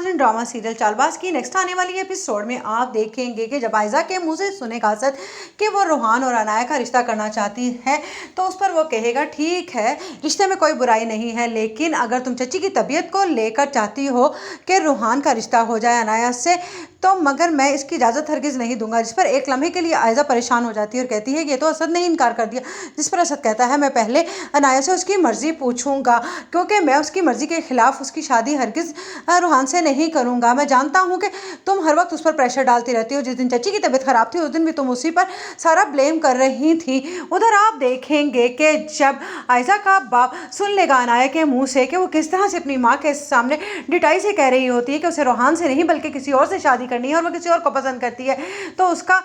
नाज़रीन, drama serial Chaalbaaz की next आने वाली एपिसोड में आप देखेंगे कि जब आयजा के मुंह से सुनेगा असद कि वो रूहान और अनाया का रिश्ता करना चाहती है तो उस पर वो कहेगा ठीक है, रिश्ते में कोई बुराई नहीं है, लेकिन अगर तुम चची की तबीयत को लेकर चाहती हो कि रूहान का रिश्ता हो जाए अनाया से तो मगर मैं इसकी इजाज़त हरगिज़ नहीं दूंगा। जिस पर एक लम्हे के लिए आयजा परेशान हो जाती है और कहती है कि ये तो असद ने इनकार कर दिया। जिस पर असद कहता है मैं पहले अनाया से उसकी मर्ज़ी पूछूंगा क्योंकि मैं उसकी मर्ज़ी के खिलाफ उसकी शादी हरगिज़ रूहान से नहीं करूंगा। मैं जानता हूं कि तुम हर वक्त उस पर प्रेशर डालती रहती हो। जिस दिन चची की तबीयत खराब थी उस दिन भी तुम उसी पर सारा ब्लेम कर रही थी। उधर आप देखेंगे कि जब आयजा का बाप सुन लेगा अनाया के मुंह से कि वो किस तरह से अपनी माँ के सामने डिटाई से कह रही होती है कि उसे रूहान से नहीं बल्कि किसी और से शादी करनी है और वो किसी और को पसंद करती है, तो उसका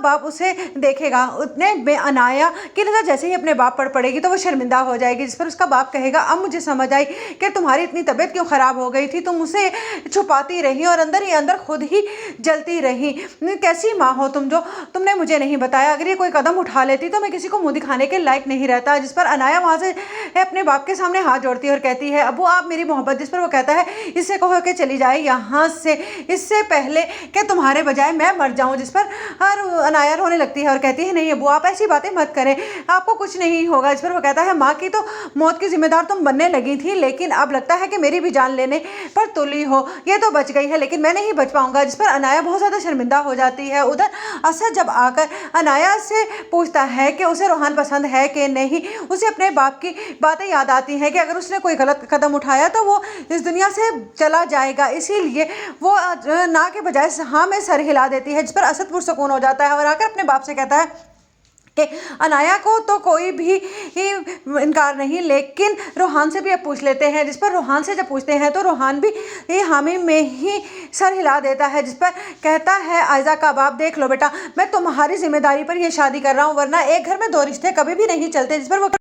बाप उसे देखेगा। उतने में अनाया की नज़र जैसे ही अपने बाप पर पड़ेगी तो वो शर्मिंदा हो जाएगी। जिस पर उसका बाप कहेगा अब मुझे समझ आई कि तुम्हारी इतनी तबीयत क्यों ख़राब हो गई थी, तुम उसे छुपाती रही और अंदर ही अंदर खुद ही जलती रही। कैसी माँ हो तुम जो तुमने मुझे नहीं बताया, अगर ये कोई कदम उठा लेती तो मैं किसी को मुंह दिखाने के लायक नहीं रहता। जिस पर अनाया वहाँ से अपने बाप के सामने हाथ जोड़ती है और कहती है अबू आप मेरी मोहब्बत। जिस पर वो कहता है इससे कहो कि चली जाए यहाँ से, इससे पहले कि तुम्हारे बजाय मैं मर जाऊँ। जिस पर अनाया रोने लगती है और कहती है नहीं अबू आप ऐसी बातें मत करें, आपको कुछ नहीं होगा। जिस पर वो कहता है माँ की तो मौत की जिम्मेदार तुम बनने लगी थी, लेकिन अब लगता है कि मेरी भी जान लेने पर तुली हो। ये तो बच गई है लेकिन मैं नहीं बच पाऊंगा। जिस पर अनाया बहुत ज़्यादा शर्मिंदा हो जाती है। उधर असद जब आकर अनाया से पूछता है कि उसे रूहान पसंद है कि नहीं, उसे अपने बाप की बातें याद आती हैं कि अगर उसने कोई गलत कदम उठाया तो वो इस दुनिया से चला जाएगा, इसीलिए वो ना के बजाय हाँ में सर हिला देती है। जिस पर असद पुरसुकून हो जाता है और आकर अपने बाप से कहता है कि अनाया को तो कोई भी इनकार नहीं, लेकिन रूहान से भी अब पूछ लेते हैं। जिस पर रूहान से जब पूछते हैं तो रूहान भी हामी में ही सर हिला देता है। जिस पर कहता है आयजा का बाप देख लो बेटा, मैं तुम्हारी जिम्मेदारी पर यह शादी कर रहा हूँ, वरना एक घर में दो रिश्ते कभी भी नहीं चलते। जिस पर वो